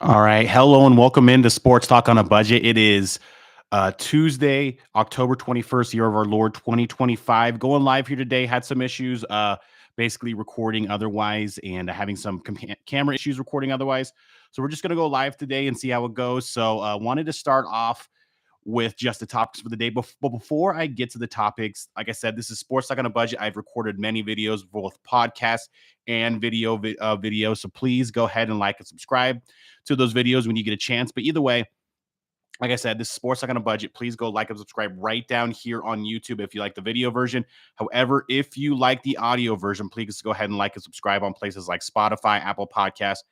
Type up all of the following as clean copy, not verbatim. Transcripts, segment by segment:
All right. Hello and welcome into Sports Talk on a Budget. It is Tuesday, October 21st, year of our Lord 2025. Going live here today. Had some issues basically recording otherwise and having some camera issues recording otherwise. So we're just going to go live today and see how it goes. So wanted to start off with just the topics for the day. But before I get to the topics, like I said, this is Sports Talk on a Budget. I've recorded many videos, both podcasts and videos. So please go ahead and like and subscribe to those videos when you get a chance. But either way, like I said, this is Sports Talk on a Budget. Please go like and subscribe right down here on YouTube if you like the video version. However, if you like the audio version, please go ahead and like and subscribe on places like Spotify, Apple Podcasts,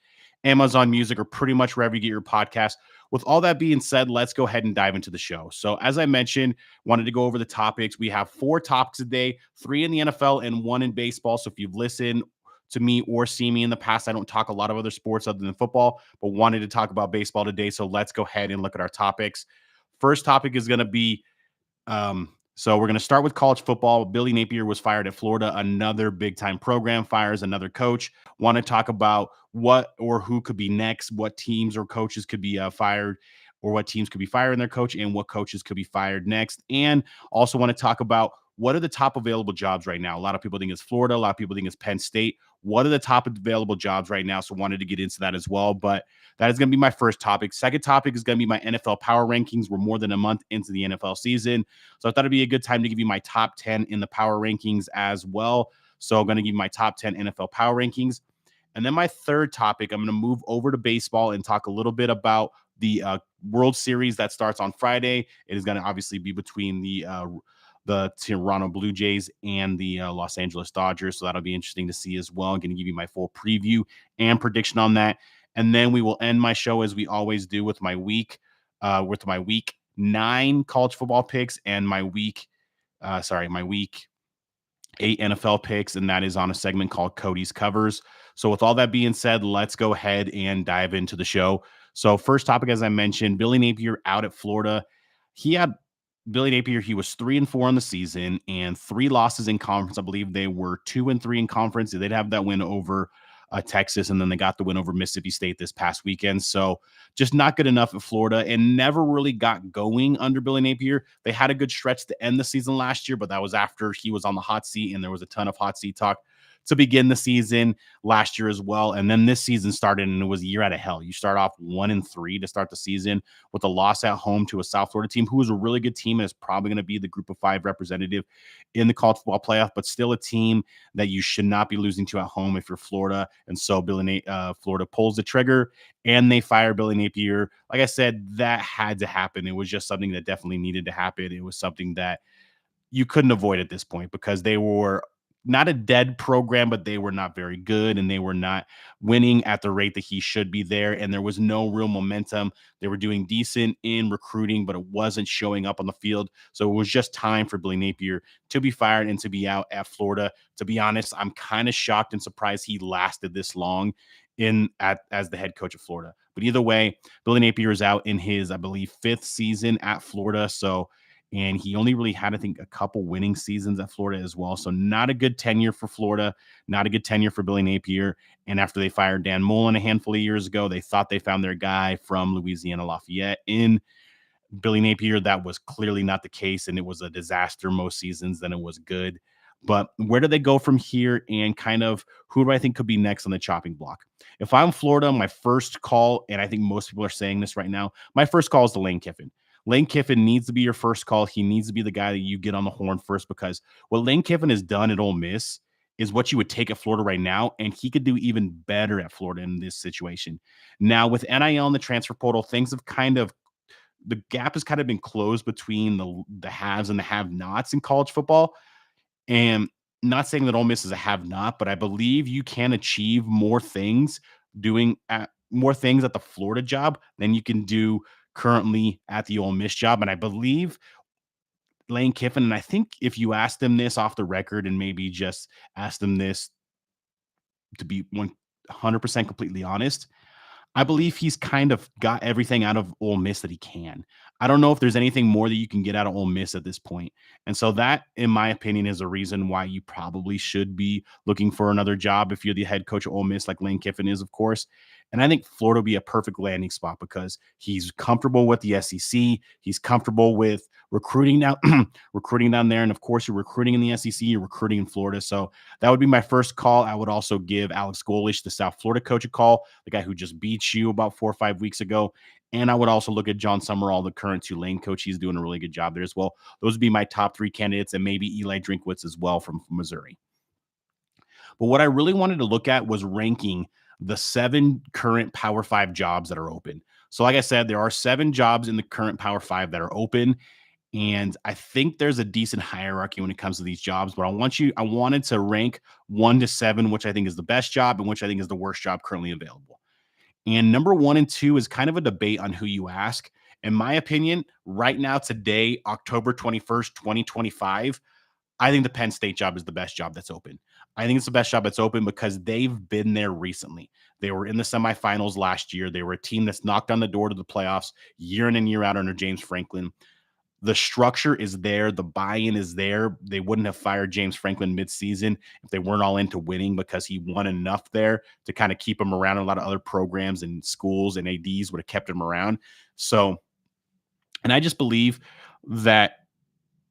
Amazon Music, or pretty much wherever you get your podcast. With all that being said, let's go ahead and dive into the show. So, as I mentioned, wanted to go over the topics. We have 4 topics a day, 3 in the NFL and 1 in baseball. So, if you've listened to me or see me in the past, I don't talk a lot of other sports other than football, but wanted to talk about baseball today. So, let's go ahead and look at our topics. First topic is going to be so we're going to start with college football. Billy Napier was fired at Florida, another big time program, fires another coach. Want to talk about what or who could be next, what teams or coaches could be fired, or what teams could be firing their coach, and what coaches could be fired next. And also want to talk about what are the top available jobs right now. A lot of people think it's Florida. A lot of people think it's Penn State. What are the top available jobs right now? So wanted to get into that as well. But that is going to be my first topic. Second topic is going to be my NFL power rankings. We're more than a month into the NFL season. So I thought it'd be a good time to give you my top 10 in the power rankings as well. So I'm going to give you my top 10 NFL power rankings. And then my third topic, I'm going to move over to baseball and talk a little bit about the World Series that starts on Friday. It is going to obviously be between the Toronto Blue Jays and the Los Angeles Dodgers. So that'll be interesting to see as well. I'm going to give you my full preview and prediction on that. And then we will end my show as we always do with my week 9 college football picks and my week 8 NFL picks. And that is on a segment called Kody's Covers. So with all that being said, let's go ahead and dive into the show. So first topic, as I mentioned, Billy Napier out at Florida. He was 3-4 on the season and 3 losses in conference. I believe they were 2-3 in conference. They'd have that win over Texas, and then they got the win over Mississippi State this past weekend. So just not good enough at Florida and never really got going under Billy Napier. They had a good stretch to end the season last year, but that was after he was on the hot seat, and there was a ton of hot seat talk to begin the season last year as well. And then this season started, and it was a year out of hell. You start off 1-3 to start the season with a loss at home to a South Florida team who was a really good team and is probably going to be the group of 5 representative in the college football playoff, but still a team that you should not be losing to at home if you're Florida. And so Florida pulls the trigger and they fire Billy Napier. Like I said, that had to happen. It was just something that definitely needed to happen. It was something that you couldn't avoid at this point because they were not a dead program, but they were not very good and they were not winning at the rate that he should be there. And there was no real momentum. They were doing decent in recruiting, but it wasn't showing up on the field. So it was just time for Billy Napier to be fired and to be out at Florida. To be honest, I'm kind of shocked and surprised he lasted this long as the head coach of Florida. But either way, Billy Napier is out in his, I believe, 5th season at Florida. And he only really had, I think, a couple winning seasons at Florida as well. So not a good tenure for Florida, not a good tenure for Billy Napier. And after they fired Dan Mullen a handful of years ago, they thought they found their guy from Louisiana Lafayette in Billy Napier. That was clearly not the case, and it was a disaster most seasons. Then it was good. But where do they go from here, and kind of who do I think could be next on the chopping block? If I'm Florida, my first call, and I think most people are saying this right now, my first call is to Lane Kiffin. Lane Kiffin needs to be your first call. He needs to be the guy that you get on the horn first, because what Lane Kiffin has done at Ole Miss is what you would take at Florida right now, and he could do even better at Florida in this situation. Now, with NIL and the transfer portal, the gap has kind of been closed between the haves and the have-nots in college football. And not saying that Ole Miss is a have-not, but I believe you can achieve more things at the Florida job than you can do currently at the Ole Miss job. And I believe Lane Kiffin, and I think if you asked them this off the record and maybe just ask them this to be 100% completely honest, I believe he's kind of got everything out of Ole Miss that he can. I don't know if there's anything more that you can get out of Ole Miss at this point. And so that, in my opinion, is a reason why you probably should be looking for another job if you're the head coach of Ole Miss, like Lane Kiffin is, of course. And I think Florida would be a perfect landing spot because he's comfortable with the SEC. He's comfortable with recruiting now, recruiting down there. And of course, you're recruiting in the SEC, you're recruiting in Florida. So that would be my first call. I would also give Alex Golish, the South Florida coach, a call, the guy who just beat you about 4 or 5 weeks ago. And I would also look at John Summerall, the current Tulane coach. He's doing a really good job there as well. Those would be my top three candidates, and maybe Eli Drinkwitz as well from Missouri. But what I really wanted to look at was ranking the 7 current Power 5 jobs that are open. So, like I said, there are 7 jobs in the current Power 5 that are open. And I think there's a decent hierarchy when it comes to these jobs. But I wanted to rank 1 to 7, which I think is the best job and which I think is the worst job currently available. And number 1 and 2 is kind of a debate on who you ask. In my opinion, right now, today, October 21st, 2025, I think the Penn State job is the best job that's open. I think it's the best job that's open because they've been there recently. They were in the semifinals last year. They were a team that's knocked on the door to the playoffs year in and year out under James Franklin. The structure is there. The buy-in is there. They wouldn't have fired James Franklin midseason if they weren't all into winning because he won enough there to kind of keep him around. A lot of other programs and schools and ADs would have kept him around. So, and I just believe that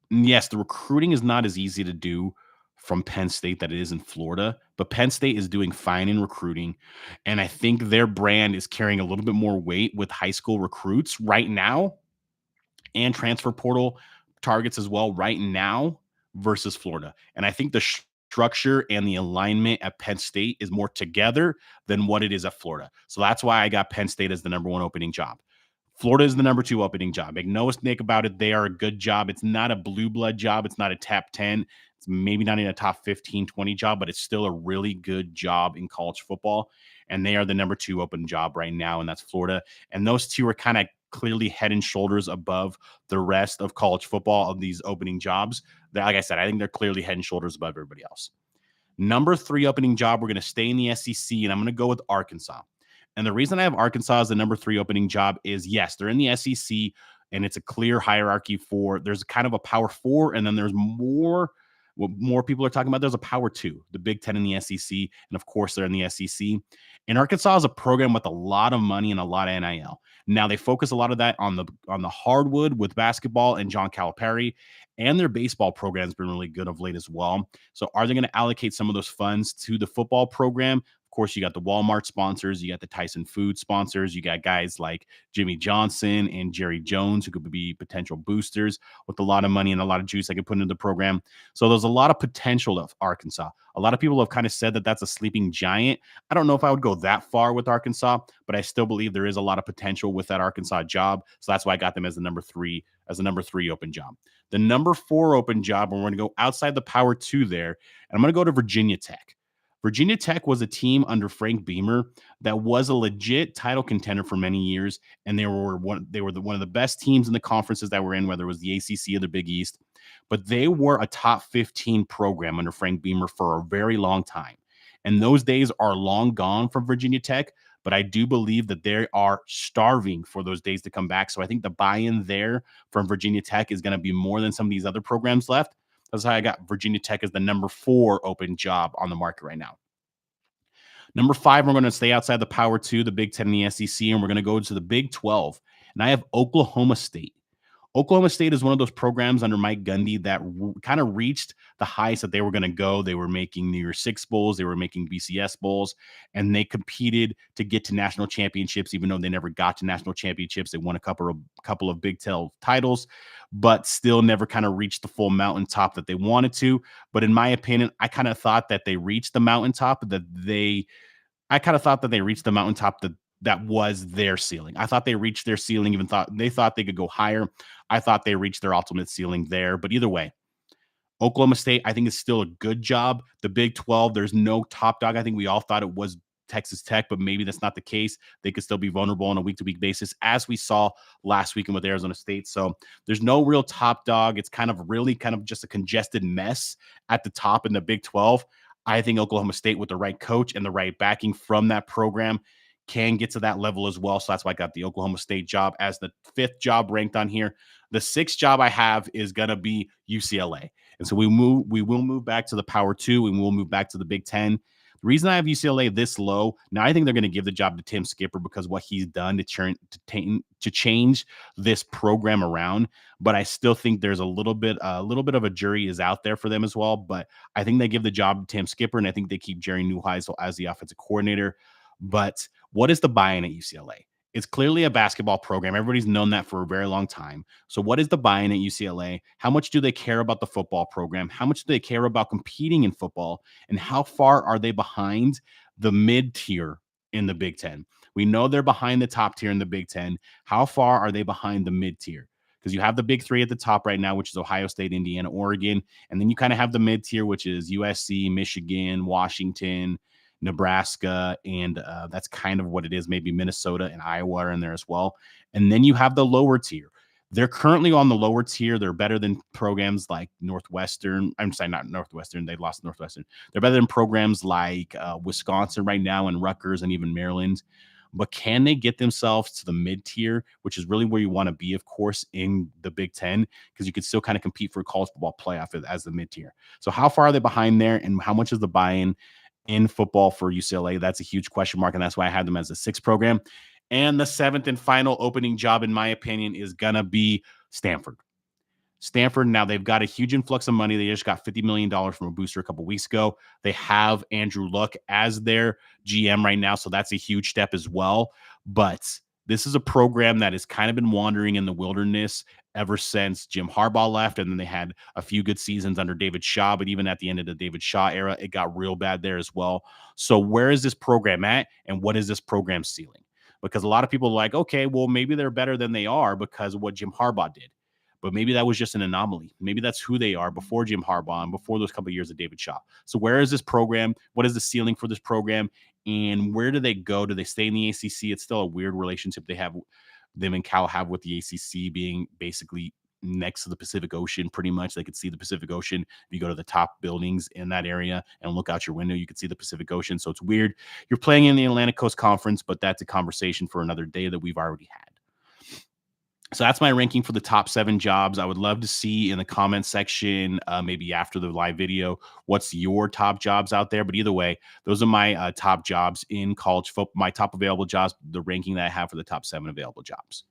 yes, the recruiting is not as easy to do from Penn State that it is in Florida, but Penn State is doing fine in recruiting. And I think their brand is carrying a little bit more weight with high school recruits right now and transfer portal targets as well right now versus Florida. And I think the structure and the alignment at Penn State is more together than what it is at Florida. So that's why I got Penn State as the number 1 opening job. Florida is the number 2 opening job. Make no mistake about it. They are a good job. It's not a blue blood job. It's not a top 10. It's maybe not in a top 15, 20 job, but it's still a really good job in college football. And they are the number 2 open job right now, and that's Florida. And those two are kind of clearly head and shoulders above the rest of college football of these opening jobs. That, like I said, I think they're clearly head and shoulders above everybody else. Number 3 opening job, we're going to stay in the SEC, and I'm going to go with Arkansas. And the reason I have Arkansas as the number 3 opening job is, yes, they're in the SEC, and it's a clear hierarchy for, there's kind of a power 4, and then there's more, what more people are talking about, there's a power 2, the Big Ten in the SEC, and of course they're in the SEC. And Arkansas is a program with a lot of money and a lot of NIL. Now they focus a lot of that on the hardwood with basketball and John Calipari, and their baseball program has been really good of late as well. So are they going to allocate some of those funds to the football program? Of course, you got the Walmart sponsors, you got the Tyson Food sponsors, you got guys like Jimmy Johnson and Jerry Jones who could be potential boosters with a lot of money and a lot of juice they could put into the program. So there's a lot of potential of Arkansas. A lot of people have kind of said that that's a sleeping giant. I don't know if I would go that far with Arkansas, but I still believe there is a lot of potential with that Arkansas job. So that's why I got them as the number 3 open job. The number 4 open job, and we're going to go outside the power 2 there, and I'm going to go to Virginia Tech. Virginia Tech was a team under Frank Beamer that was a legit title contender for many years, and they were one of the best teams in the conferences that were in, whether it was the ACC or the Big East. But they were a top 15 program under Frank Beamer for a very long time, and those days are long gone from Virginia Tech. But I do believe that they are starving for those days to come back. So I think the buy-in there from Virginia Tech is going to be more than some of these other programs left. That's how I got Virginia Tech as the number 4 open job on the market right now. Number 5, we're going to stay outside the power 2, the Big Ten and the SEC, and we're going to go to the Big 12. And I have Oklahoma State. Oklahoma State is one of those programs under Mike Gundy that kind of reached the heights that they were going to go. They were making New Year's Six Bowls. They were making BCS Bowls, and they competed to get to national championships, even though they never got to national championships. They won a couple of Big 12 titles, but still never kind of reached the full mountaintop that they wanted to. But in my opinion, I kind of thought that they reached the mountaintop, that was their ceiling. I thought they reached their ceiling, even thought they could go higher. I thought they reached their ultimate ceiling there. But either way, Oklahoma State, I think, is still a good job. The Big 12, there's no top dog. I think we all thought it was Texas Tech, but maybe that's not the case. They could still be vulnerable on a week-to-week basis, as we saw last weekend with Arizona State. So there's no real top dog. It's kind of just a congested mess at the top in the Big 12. I think Oklahoma State, with the right coach and the right backing from that program, can get to that level as well. So that's why I got the Oklahoma State job as the 5th job ranked on here. The 6th job I have is going to be UCLA. And so we will move back to the power 2, and we'll move back to the Big 10. The reason I have UCLA this low, now I think they're going to give the job to Tim Skipper because what he's done to change this program around. But I still think there's a little bit of a jury is out there for them as well. But I think they give the job to Tim Skipper, and I think they keep Jerry Neuheisel as the offensive coordinator. But what is the buy-in at UCLA? It's clearly a basketball program. Everybody's known that for a very long time. So what is the buy-in at UCLA? How much do they care about the football program? How much do they care about competing in football? And how far are they behind the mid-tier in the Big Ten? We know they're behind the top tier in the Big Ten. How far are they behind the mid-tier? Because you have the big three at the top right now, which is Ohio State, Indiana, Oregon. And then you kind of have the mid-tier, which is USC, Michigan, Washington, Nebraska, and that's kind of what it is. Maybe Minnesota and Iowa are in there as well. And then you have the lower tier. They're currently on the lower tier. They're better than programs like Northwestern. I'm sorry, not Northwestern. They lost Northwestern. They're better than programs like Wisconsin right now and Rutgers and even Maryland. But can they get themselves to the mid-tier, which is really where you want to be, of course, in the Big Ten, because you could still kind of compete for a college football playoff as the mid-tier. So how far are they behind there, and how much is the buy-in in football for UCLA? That's a huge question mark, and that's why I had them as a 6th program. And the 7th and final opening job, in my opinion, is going to be Stanford. Stanford, now they've got a huge influx of money. They just got $50 million from a booster a couple weeks ago. They have Andrew Luck as their GM right now, so that's a huge step as well. But this is a program that has kind of been wandering in the wilderness ever since Jim Harbaugh left, and then they had a few good seasons under David Shaw, but even at the end of the David Shaw era, it got real bad there as well. So where is this program at, and what is this program ceiling? Because a lot of people are like, okay, well, maybe they're better than they are because of what Jim Harbaugh did. But maybe that was just an anomaly. Maybe that's who they are before Jim Harbaugh and before those couple of years of David Shaw. So where is this program? What is the ceiling for this program? And where do they go? Do they stay in the ACC? It's still a weird relationship them and Cal have with the ACC being basically next to the Pacific Ocean, pretty much. They could see the Pacific Ocean. If you go to the top buildings in that area and look out your window, you could see the Pacific Ocean. So it's weird. You're playing in the Atlantic Coast Conference, but that's a conversation for another day that we've already had. So that's my ranking for the top 7 jobs. I would love to see in the comment section, maybe after the live video, what's your top jobs out there. But either way, those are my top jobs in college football, my top available jobs, the ranking that I have for the top 7 available jobs.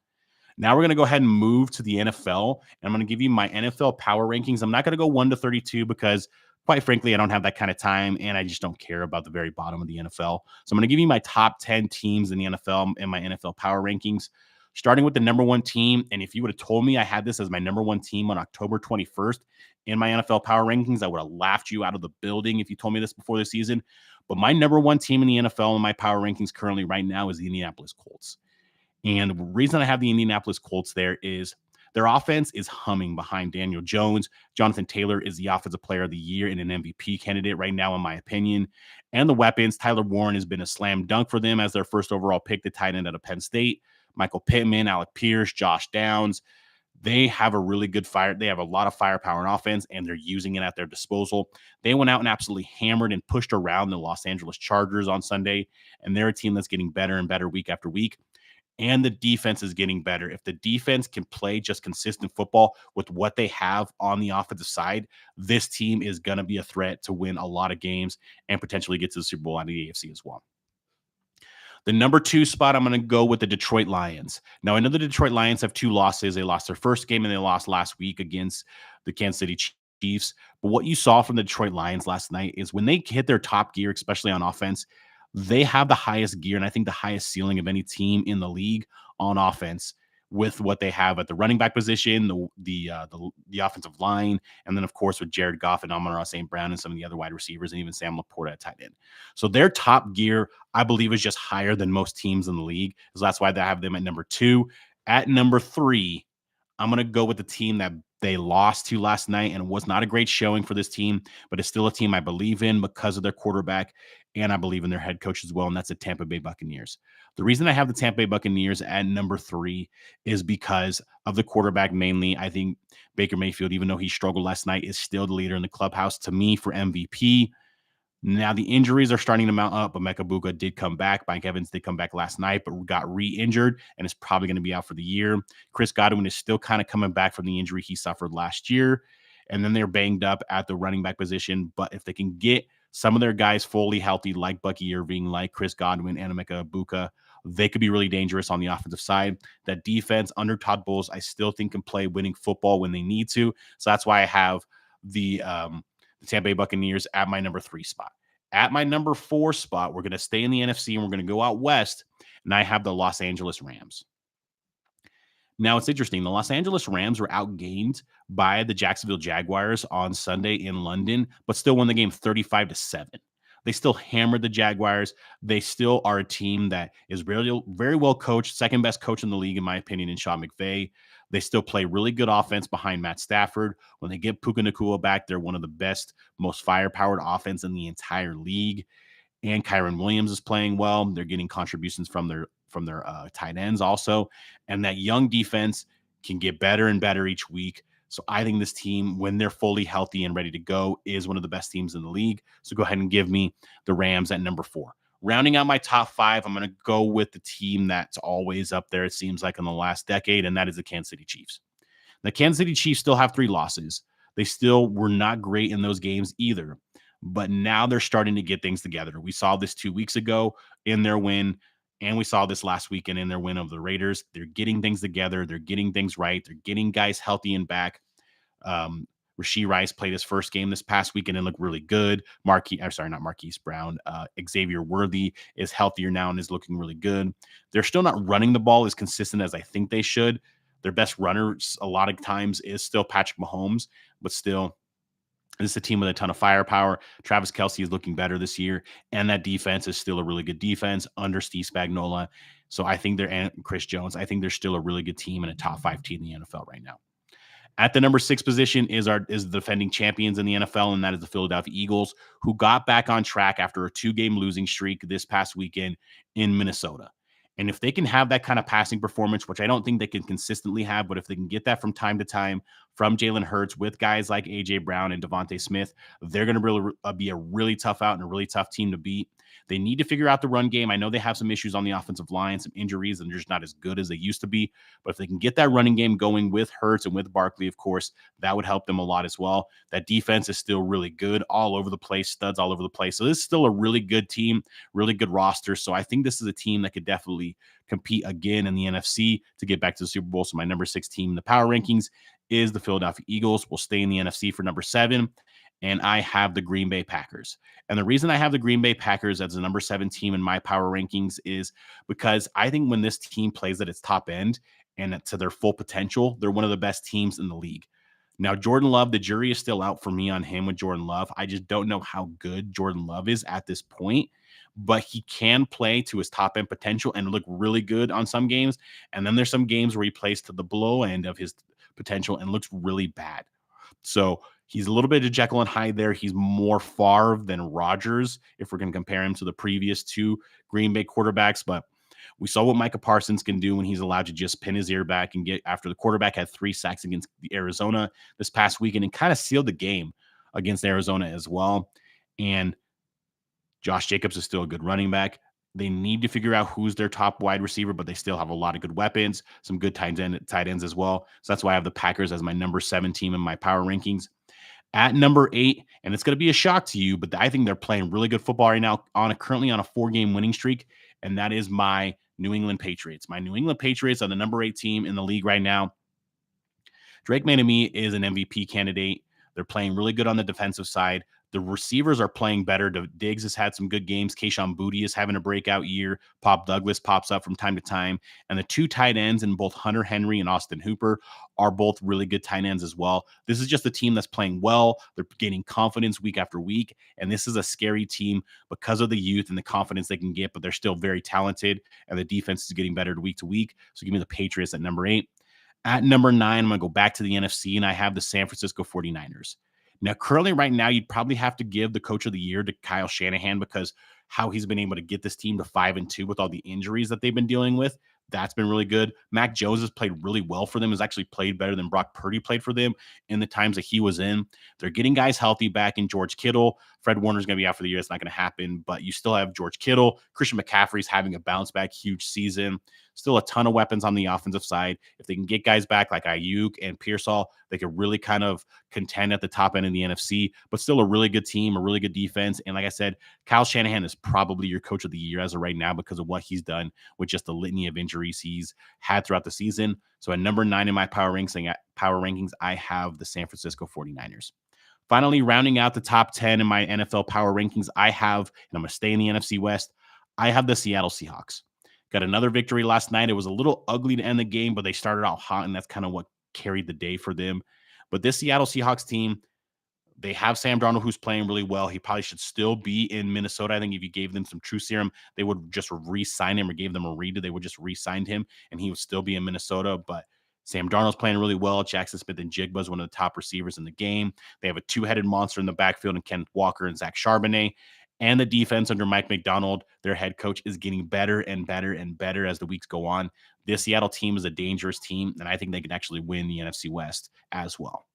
Now we're going to go ahead and move to the NFL, and I'm going to give you my NFL power rankings. I'm not going to go 1 to 32 because, quite frankly, I don't have that kind of time, and I just don't care about the very bottom of the NFL. So I'm going to give you my top 10 teams in the NFL and my NFL power rankings, starting with the number 1 team. And if you would have told me I had this as my number 1 team on October 21st in my NFL power rankings, I would have laughed you out of the building if you told me this before the season. But my number 1 team in the NFL in my power rankings currently right now is the Indianapolis Colts. And the reason I have the Indianapolis Colts there is their offense is humming behind Daniel Jones. Jonathan Taylor is the offensive player of the year and an MVP candidate right now, in my opinion. And the weapons, Tyler Warren has been a slam dunk for them as their first overall pick, the tight end out of Penn State. Michael Pittman, Alec Pierce, Josh Downs. They have a really good fire. They have a lot of firepower in offense, and they're using it at their disposal. They went out and absolutely hammered and pushed around the Los Angeles Chargers on Sunday, and they're a team that's getting better and better week after week. And the defense is getting better. If the defense can play just consistent football with what they have on the offensive side, this team is going to be a threat to win a lot of games and potentially get to the Super Bowl out of the AFC as well. The number 2 spot, I'm going to go with the Detroit Lions. Now, I know the Detroit Lions have 2 losses. They lost their first game and they lost last week against the Kansas City Chiefs. But what you saw from the Detroit Lions last night is when they hit their top gear, especially on offense, they have the highest gear and I think the highest ceiling of any team in the league on offense with what they have at the running back position, the offensive line, and then, of course, with Jared Goff and Amon-Ra St. Brown and some of the other wide receivers and even Sam Laporta at tight end. So their top gear, I believe, is just higher than most teams in the league. So that's why they have them at number 2. At number 3, I'm going to go with the team that they lost to last night, and it was not a great showing for this team, but it's still a team I believe in because of their quarterback, and I believe in their head coach as well, and that's the Tampa Bay Buccaneers. The reason I have the Tampa Bay Buccaneers at number 3 is because of the quarterback mainly. I think Baker Mayfield, even though he struggled last night, is still the leader in the clubhouse to me for MVP. Now, the injuries are starting to mount up. Emeka Egbuka did come back. Mike Evans did come back last night, but got re-injured and is probably going to be out for the year. Chris Godwin is still kind of coming back from the injury he suffered last year. And then they're banged up at the running back position. But if they can get Some of their guys fully healthy, like Bucky Irving, like Chris Godwin, Emeka Egbuka, they could be really dangerous on the offensive side. That defense under Todd Bowles, I still think can play winning football when they need to. So that's why I have the Tampa Bay Buccaneers at my number 3 spot. At my number 4 spot, we're going to stay in the NFC and we're going to go out west, and I have the Los Angeles Rams. Now, it's interesting. The Los Angeles Rams were outgained by the Jacksonville Jaguars on Sunday in London, but still won the game 35-7. They still hammered the Jaguars. They still are a team that is really, very well coached, second best coach in the league, in my opinion, in Sean McVay. They still play really good offense behind Matt Stafford. When they get Puka Nacua back, they're one of the best, most firepowered offense in the entire league. And Kyron Williams is playing well. They're getting contributions from their tight ends also. And that young defense can get better and better each week. So I think this team, when they're fully healthy and ready to go, is one of the best teams in the league. So go ahead and give me the Rams at number 4. Rounding out my top 5, I'm going to go with the team that's always up there, it seems like, in the last decade, and that is the Kansas City Chiefs. The Kansas City Chiefs still have 3 losses. They still were not great in those games either. But now they're starting to get things together. We saw this 2 weeks ago in their win, and we saw this last weekend in their win of the Raiders. They're getting things together. They're getting things right. They're getting guys healthy and back. Rashee Rice played his first game this past weekend and looked really good. Not Marquise Brown. Xavier Worthy is healthier now and is looking really good. They're still not running the ball as consistent as I think they should. Their best runners a lot of times is still Patrick Mahomes, but still, this is a team with a ton of firepower. Travis Kelce is looking better this year, and that defense is still a really good defense under Steve Spagnuolo. So I think and Chris Jones. I think they're still a really good team and a top 5 team in the NFL right now. At the number 6 position is the defending champions in the NFL, and that is the Philadelphia Eagles, who got back on track after a 2-game losing streak this past weekend in Minnesota. And if they can have that kind of passing performance, which I don't think they can consistently have, but if they can get that from time to time from Jalen Hurts with guys like A.J. Brown and Devontae Smith, they're going to really be a really tough out and a really tough team to beat. They need to figure out the run game. I know they have some issues on the offensive line, some injuries, and they're just not as good as they used to be. But if they can get that running game going with Hurts and with Barkley, of course, that would help them a lot as well. That defense is still really good, all over the place, studs all over the place. So this is still a really good team, really good roster. So I think this is a team that could definitely compete again in the NFC to get back to the Super Bowl. So my number 6 team in the power rankings is the Philadelphia Eagles. We'll stay in the NFC for number 7. And I have the Green Bay Packers. And the reason I have the Green Bay Packers as the number 7 team in my power rankings is because I think when this team plays at its top end and to their full potential, they're one of the best teams in the league. Now, Jordan Love, the jury is still out for me on him with Jordan Love. I just don't know how good Jordan Love is at this point, but he can play to his top end potential and look really good on some games. And then there's some games where he plays to the below end of his potential and looks really bad. So he's a little bit of Jekyll and Hyde there. He's more Favre than Rodgers, if we're going to compare him to the previous 2 Green Bay quarterbacks. But we saw what Micah Parsons can do when he's allowed to just pin his ear back and get after the quarterback had 3 sacks against Arizona this past weekend and kind of sealed the game against Arizona as well. And Josh Jacobs is still a good running back. They need to figure out who's their top wide receiver, but they still have a lot of good weapons, some good tight ends as well. So that's why I have the Packers as my number 7 team in my power rankings. At number 8, and it's going to be a shock to you, but I think they're playing really good football right now, currently on a 4-game winning streak, and that is my New England Patriots. My New England Patriots are the number 8 team in the league right now. Drake May is an MVP candidate. They're playing really good on the defensive side. The receivers are playing better. Diggs has had some good games. Kayshon Boutte is having a breakout year. Pop Douglas pops up from time to time. And the 2 tight ends in both Hunter Henry and Austin Hooper are both really good tight ends as well. This is just a team that's playing well. They're gaining confidence week after week. And this is a scary team because of the youth and the confidence they can get, but they're still very talented. And the defense is getting better week to week. So give me the Patriots at number 8. At number 9, I'm going to go back to the NFC, and I have the San Francisco 49ers. Now, currently right now, you'd probably have to give the coach of the year to Kyle Shanahan because how he's been able to get this team to 5-2 with all the injuries that they've been dealing with. That's been really good. Mac Jones has played really well for them, has actually played better than Brock Purdy played for them in the times that he was in. They're getting guys healthy back in George Kittle. Fred Warner's going to be out for the year. It's not going to happen, but you still have George Kittle. Christian McCaffrey's having a bounce back, huge season. Still a ton of weapons on the offensive side. If they can get guys back like Ayuk and Pearsall, they could really kind of contend at the top end of the NFC, but still a really good team, a really good defense. And like I said, Kyle Shanahan is probably your coach of the year as of right now because of what he's done with just the litany of injuries he's had throughout the season. So at number 9 in my power rankings, I have the San Francisco 49ers. Finally, rounding out the top 10 in my NFL power rankings, I have, and I'm going to stay in the NFC West, I have the Seattle Seahawks. Got another victory last night. It was a little ugly to end the game, but they started out hot, and that's kind of what carried the day for them. But this Seattle Seahawks team, they have Sam Darnold, who's playing really well. He probably should still be in Minnesota. I think if you gave them some true serum, they would just re-sign him, or gave them a redo. They would just re-sign him, and he would still be in Minnesota. But Sam Darnold's playing really well. Jackson Smith and Jigba is one of the top receivers in the game. They have a two-headed monster in the backfield in Kenneth Walker and Zach Charbonnet. And the defense under Mike McDonald, their head coach, is getting better and better and better as the weeks go on. This Seattle team is a dangerous team, and I think they can actually win the NFC West as well.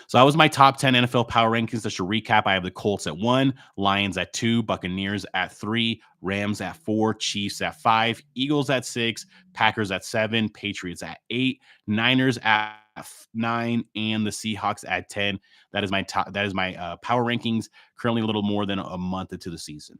So that was my top 10 NFL power rankings. Just to recap, I have the Colts at 1, Lions at 2, Buccaneers at 3, Rams at 4, Chiefs at 5, Eagles at 6, Packers at 7, Patriots at 8, Niners at 9, and the Seahawks at 10. That is my power rankings, currently a little more than a month into the season.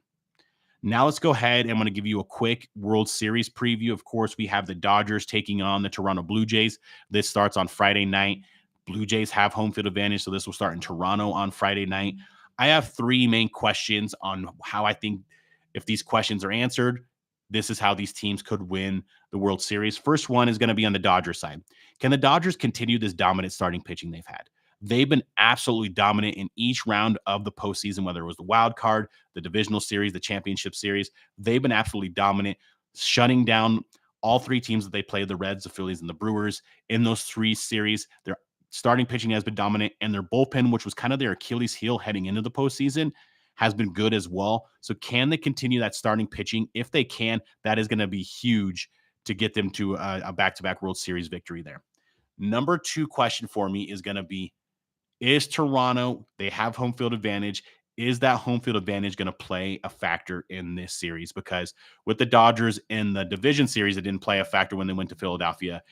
Now let's go ahead and I'm going to give you a quick World Series preview. Of course, we have the Dodgers taking on the Toronto Blue Jays. This starts on Friday night. Blue Jays have home field advantage, so this will start in Toronto on Friday night. I have 3 main questions on how I think if these questions are answered, this is how these teams could win the World Series. First one is going to be on the Dodgers side. Can the Dodgers continue this dominant starting pitching they've had? They've been absolutely dominant in each round of the postseason, whether it was the wild card, the divisional series, the championship series. They've been absolutely dominant, shutting down all 3 teams that they played, the Reds, the Phillies, and the Brewers. In those 3 series, their starting pitching has been dominant, and their bullpen, which was kind of their Achilles heel heading into the postseason, has been good as well. So can they continue that starting pitching? If they can, that is going to be huge to get them to a back-to-back World Series victory there. Number 2 question for me is going to be, is Toronto, they have home field advantage. Is that home field advantage going to play a factor in this series? Because with the Dodgers in the division series, it didn't play a factor when they went to Philadelphia.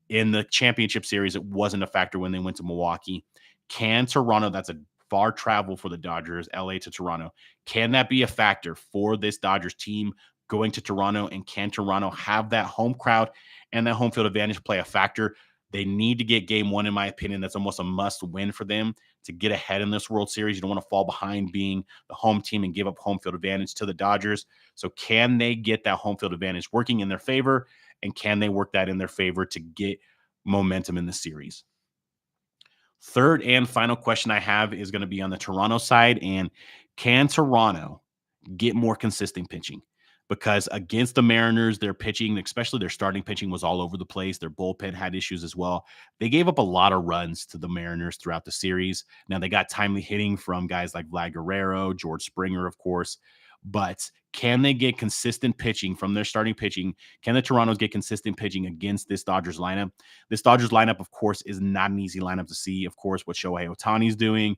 In the championship series, it wasn't a factor when they went to Milwaukee. Can Toronto, that's a far travel for the Dodgers, LA to Toronto. Can that be a factor for this Dodgers team going to Toronto? And can Toronto have that home crowd and that home field advantage play a factor? They need to get game 1, in my opinion. That's almost a must win for them to get ahead in this World Series. You don't want to fall behind being the home team and give up home field advantage to the Dodgers. So can they get that home field advantage working in their favor? And can they work that in their favor to get momentum in the series? Third and final question I have is going to be on the Toronto side. And can Toronto get more consistent pitching? Because against the Mariners, their pitching, especially their starting pitching, was all over the place. Their bullpen had issues as well. They gave up a lot of runs to the Mariners throughout the series. Now, they got timely hitting from guys like Vlad Guerrero, George Springer, of course. But can they get consistent pitching from their starting pitching? Can the Torontos get consistent pitching against this Dodgers lineup? This Dodgers lineup, of course, is not an easy lineup to see. Of course, what Shohei Ohtani's doing,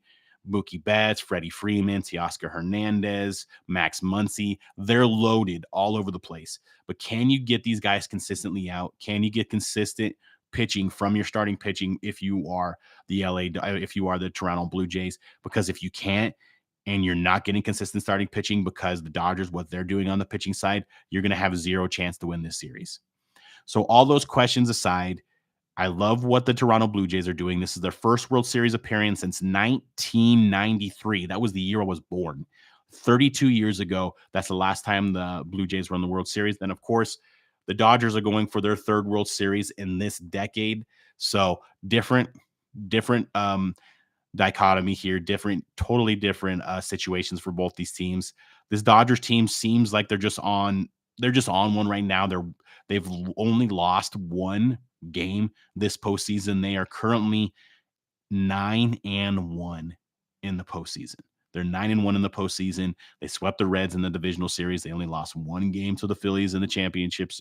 Mookie Betts, Freddie Freeman, Teoscar Hernandez, Max Muncy, they're loaded all over the place. But can you get these guys consistently out? Can you get consistent pitching from your starting pitching if you are the Toronto Blue Jays? Because if you can't, and you're not getting consistent starting pitching because the Dodgers, what they're doing on the pitching side, you're going to have 0 chance to win this series. So all those questions aside, I love what the Toronto Blue Jays are doing. This is their first World Series appearance since 1993. That was the year I was born. 32 years ago, that's the last time the Blue Jays won the World Series. Then, of course, the Dodgers are going for their 3rd World Series in this decade. So different dichotomy here, totally different situations for both these teams. This Dodgers team seems like they're just on one right now. They've only lost 1 game this postseason. They are currently 9-1 in the postseason. They're 9-1 in the postseason. They swept the Reds in the divisional series. They only lost 1 game to the Phillies in the championships.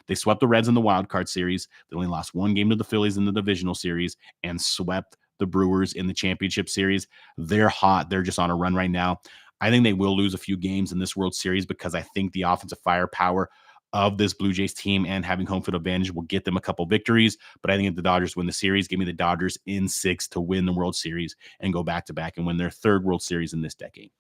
They swept the Reds in the wild card series. They only lost 1 game to the Phillies in the divisional series and swept the Brewers in the championship series. They're hot. They're just on a run right now. I think they will lose a few games in this World Series because I think the offensive firepower of this Blue Jays team, and having home field advantage will get them a couple victories. But I think if the Dodgers win the series, give me the Dodgers in 6 to win the World Series and go back-to-back and win their 3rd World Series in this decade.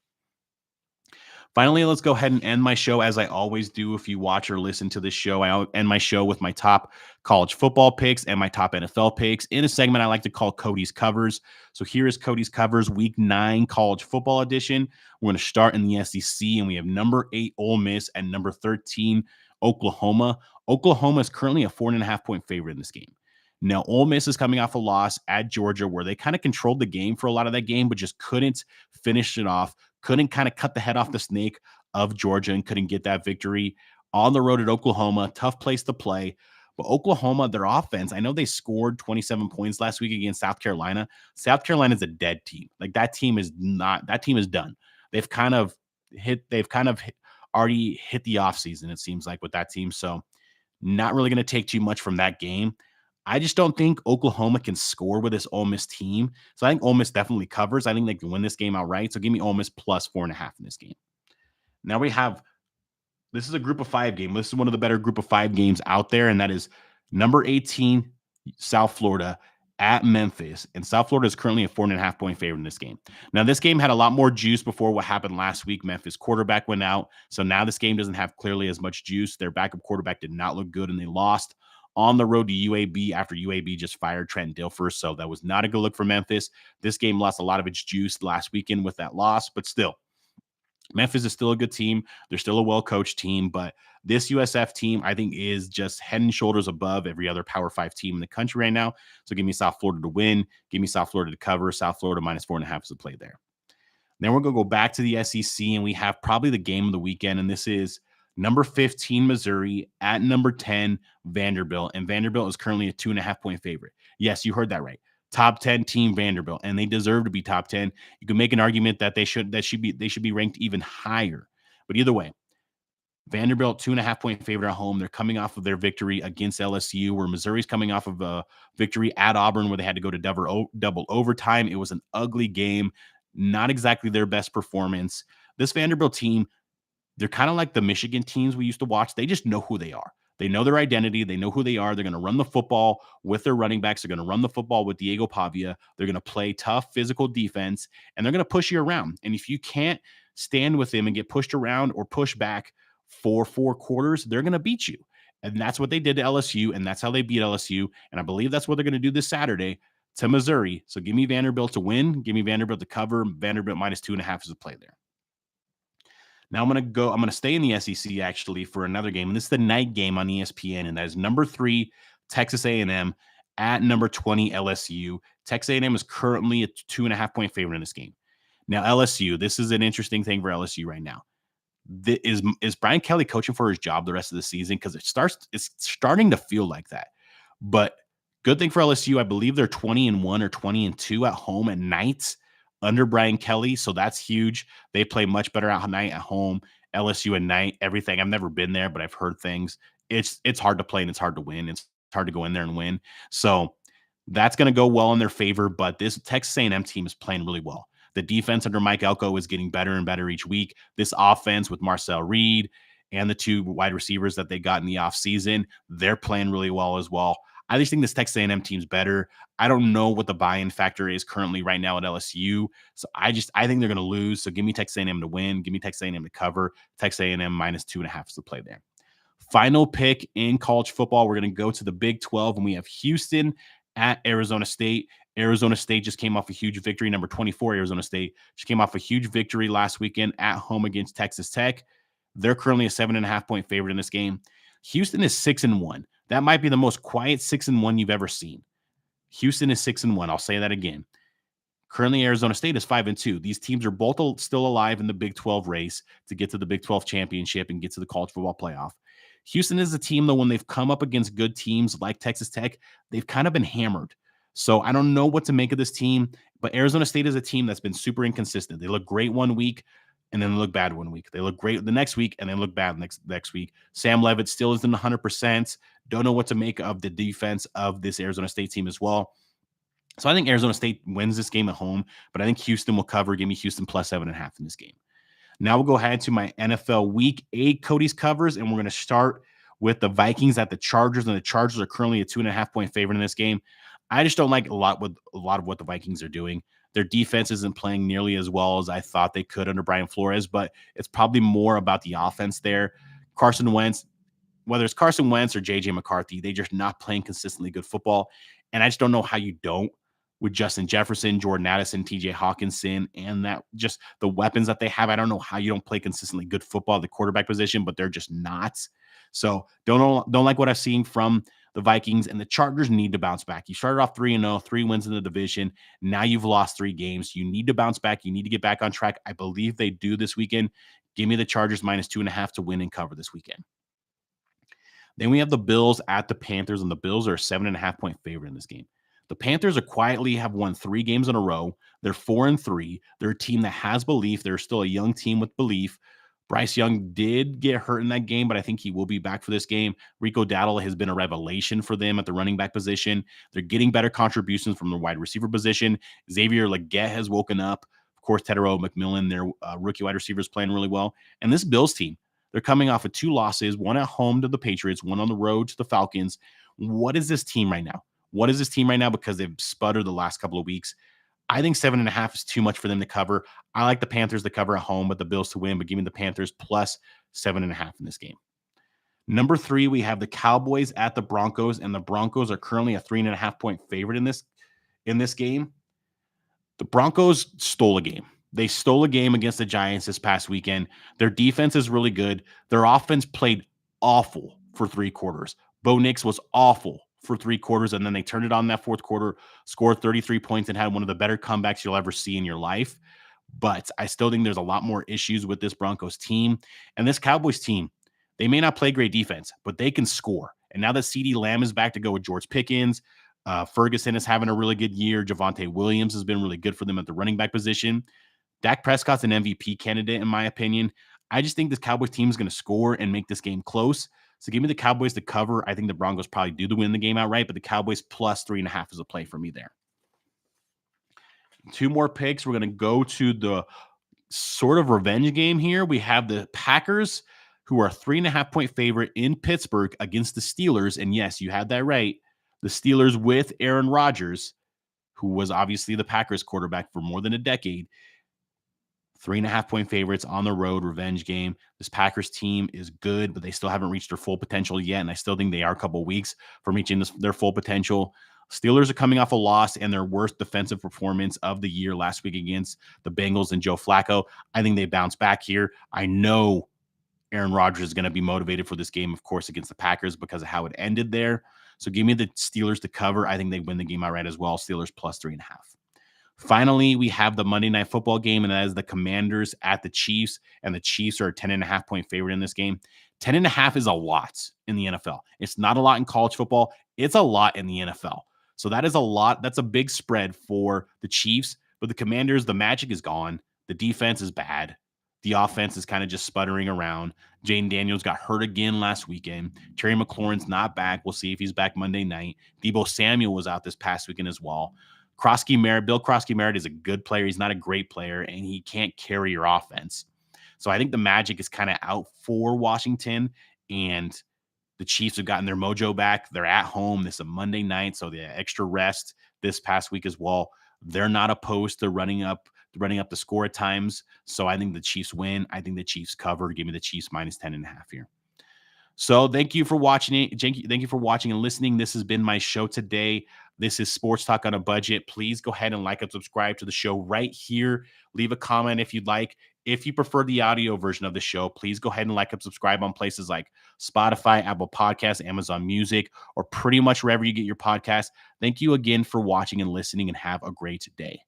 Finally, let's go ahead and end my show as I always do. If you watch or listen to this show, I end my show with my top college football picks and my top NFL picks in a segment I like to call Kody's Covers. So here is Kody's Covers Week 9 College Football Edition. We're going to start in the SEC, and we have number 8 Ole Miss and number 13 Oklahoma. Oklahoma is currently a 4.5-point favorite in this game. Now, Ole Miss is coming off a loss at Georgia where they kind of controlled the game for a lot of that game, but just couldn't finish it off. Couldn't kind of cut the head off the snake of Georgia and couldn't get that victory on the road at Oklahoma. Tough place to play. But Oklahoma, their offense, I know they scored 27 points last week against South Carolina. South Carolina is a dead team. Like that team is done. They've kind of already hit the offseason, it seems like, with that team. So not really going to take too much from that game. I just don't think Oklahoma can score with this Ole Miss team. So I think Ole Miss definitely covers. I think they can win this game outright. So give me Ole Miss plus 4.5 in this game. Now this is a group of 5 game. This is one of the better group of 5 games out there. And that is number 18, South Florida at Memphis. And South Florida is currently a 4.5-point favorite in this game. Now this game had a lot more juice before what happened last week. Memphis quarterback went out. So now this game doesn't have clearly as much juice. Their backup quarterback did not look good and they lost on the road to UAB after UAB just fired Trent Dilfer. So that was not a good look for Memphis. This game lost a lot of its juice last weekend with that loss, but still, Memphis is still a good team. They're still a well-coached team, but this USF team, I think, is just head and shoulders above every other Power 5 team in the country right now. So give me South Florida to win. Give me South Florida to cover. South Florida minus 4.5 is the play there. Then we're going to go back to the SEC, and we have probably the game of the weekend, and this is number 15, Missouri at number 10, Vanderbilt. And Vanderbilt is currently a 2.5-point favorite. Yes, you heard that right. Top 10 team Vanderbilt, and they deserve to be top 10. You can make an argument that they should be ranked even higher. But either way, Vanderbilt, 2.5-point favorite at home. They're coming off of their victory against LSU, where Missouri's coming off of a victory at Auburn, where they had to go to double overtime. It was an ugly game, not exactly their best performance. This Vanderbilt team, they're kind of like the Michigan teams we used to watch. They just know who they are. They know their identity. They know who they are. They're going to run the football with their running backs. They're going to run the football with Diego Pavia. They're going to play tough physical defense, and they're going to push you around. And if you can't stand with them and get pushed around or push back for 4 quarters, they're going to beat you. And that's what they did to LSU, and that's how they beat LSU. And I believe that's what they're going to do this Saturday to Missouri. So give me Vanderbilt to win. Give me Vanderbilt to cover. Vanderbilt minus 2.5 is a play there. Now I'm going to stay in the SEC actually for another game. And this is the night game on ESPN. And that is number 3, Texas A&M at number 20, LSU. Texas A&M is currently a 2.5-point favorite in this game. Now LSU, this is an interesting thing for LSU right now. Is Brian Kelly coaching for his job the rest of the season? Because it's starting to feel like that. But good thing for LSU, I believe they're 20-1 or 20-2 at home at night under Brian Kelly. So that's huge. They play much better at night at home. LSU at night, everything. I've never been there, but I've heard things. It's hard to play and it's hard to win. It's hard to go in there and win. So that's going to go well in their favor. But this Texas A&M team is playing really well. The defense under Mike Elko is getting better and better each week. This offense with Marcel Reed and the 2 wide receivers that they got in the offseason, they're playing really well as well. I just think this Texas A&M team's better. I don't know what the buy-in factor is currently right now at LSU. So I think they're going to lose. So give me Texas A&M to win. Give me Texas A&M to cover. Texas A&M minus 2.5 is the play there. Final pick in college football. We're going to go to the Big 12, and we have Houston at Arizona State. Arizona State just came off a huge victory. Number 24, Arizona State just came off a huge victory last weekend at home against Texas Tech. They're currently a 7.5-point favorite in this game. Houston is 6-1. That might be the most quiet 6-1 you've ever seen. Houston is 6-1. I'll say that again. Currently, Arizona State is 5-2. These teams are both still alive in the Big 12 race to get to the Big 12 championship and get to the college football playoff. Houston is a team, though, when they've come up against good teams like Texas Tech, they've kind of been hammered. So I don't know what to make of this team, but Arizona State is a team that's been super inconsistent. They look great one week, and then they look bad one week. They look great the next week, and then look bad next week. Sam Levitt still isn't 100%. Don't know what to make of the defense of this Arizona State team as well. So I think Arizona State wins this game at home, but I think Houston will cover. Give me Houston plus 7.5 in this game. Now we'll go ahead to my NFL Week 8 Kody's Covers, and we're going to start with the Vikings at the Chargers, and the Chargers are currently a 2.5-point favorite in this game. I just don't like a lot of what the Vikings are doing. Their defense isn't playing nearly as well as I thought they could under Brian Flores, but it's probably more about the offense there. Carson Wentz, whether it's Carson Wentz or JJ McCarthy, they're just not playing consistently good football. And I just don't know how you don't with Justin Jefferson, Jordan Addison, TJ Hawkinson, and that just the weapons that they have. I don't know how you don't play consistently good football at the quarterback position, but they're just not. So don't like what I've seen from the Vikings, and the Chargers need to bounce back. You started off 3-0, 3 wins in the division. Now you've lost 3 games. You need to bounce back. You need to get back on track. I believe they do this weekend. Give me the Chargers -2.5 to win and cover this weekend. Then we have the Bills at the Panthers, and the Bills are a 7.5-point favorite in this game. The Panthers are quietly have won 3 games in a row. They're 4-3. They're a team that has belief. They're still a young team with belief. Bryce Young did get hurt in that game, but I think he will be back for this game. Rico Dowdle has been a revelation for them at the running back position. They're getting better contributions from the wide receiver position. Xavier Legette has woken up. Of course, Tetero McMillan, their rookie wide receiver, is playing really well. And this Bills team, they're coming off of 2 losses, one at home to the Patriots, one on the road to the Falcons. What is this team right now? What is this team right now? Because they've sputtered the last couple of weeks. I think 7.5 is too much for them to cover. I like the Panthers to cover at home, but the Bills to win. But give me the Panthers plus 7.5 in this game. Number 3, we have the Cowboys at the Broncos, and the Broncos are currently a 3.5-point favorite in this game. The Broncos stole a game. They stole a game against the Giants this past weekend. Their defense is really good. Their offense played awful for 3 quarters. Bo Nix was awful for 3 quarters, and then they turned it on that 4th quarter, scored 33 points, and had one of the better comebacks you'll ever see in your life. But I still think there's a lot more issues with this Broncos team. And this Cowboys team, they may not play great defense, but they can score. And now that CeeDee Lamb is back to go with George Pickens, Ferguson is having a really good year. Javonte Williams has been really good for them at the running back position. Dak Prescott's an MVP candidate, in my opinion. I just think this Cowboys team is going to score and make this game close. So give me the Cowboys to cover. I think the Broncos probably do to win the game outright, but the Cowboys plus 3.5 is a play for me there. 2 more picks. We're going to go to the sort of revenge game here. We have the Packers, who are a 3.5-point favorite in Pittsburgh against the Steelers. And yes, you had that right. The Steelers with Aaron Rodgers, who was obviously the Packers quarterback for more than a decade. 3.5-point favorites on the road, revenge game. This Packers team is good, but they still haven't reached their full potential yet, and I still think they are a couple weeks from reaching their full potential. Steelers are coming off a loss and their worst defensive performance of the year last week against the Bengals and Joe Flacco. I think they bounce back here. I know Aaron Rodgers is going to be motivated for this game, of course, against the Packers because of how it ended there. So give me the Steelers to cover. I think they win the game outright as well. Steelers plus 3.5. Finally, we have the Monday Night Football game, and that is the Commanders at the Chiefs, and the Chiefs are a 10.5-point favorite in this game. 10.5 is a lot in the NFL. It's not a lot in college football. It's a lot in the NFL. So that is a lot. That's a big spread for the Chiefs, but the Commanders, the magic is gone. The defense is bad. The offense is kind of just sputtering around. Jane Daniels got hurt again last weekend. Terry McLaurin's not back. We'll see if he's back Monday night. Deebo Samuel was out this past weekend as well. Bill Krosky-Merritt is a good player. He's not a great player, and he can't carry your offense. So I think the magic is kind of out for Washington, and the Chiefs have gotten their mojo back. They're at home. This is a Monday night, so the extra rest this past week as well. They're not opposed to running up the score at times. So I think the Chiefs win. I think the Chiefs cover. Give me the Chiefs minus 10.5 here. So thank you for watching it. Thank you for watching and listening. This has been my show today. This is Sports Talk on a Budget. Please go ahead and like and subscribe to the show right here. Leave a comment if you'd like. If you prefer the audio version of the show, please go ahead and like and subscribe on places like Spotify, Apple Podcasts, Amazon Music, or pretty much wherever you get your podcasts. Thank you again for watching and listening, and have a great day.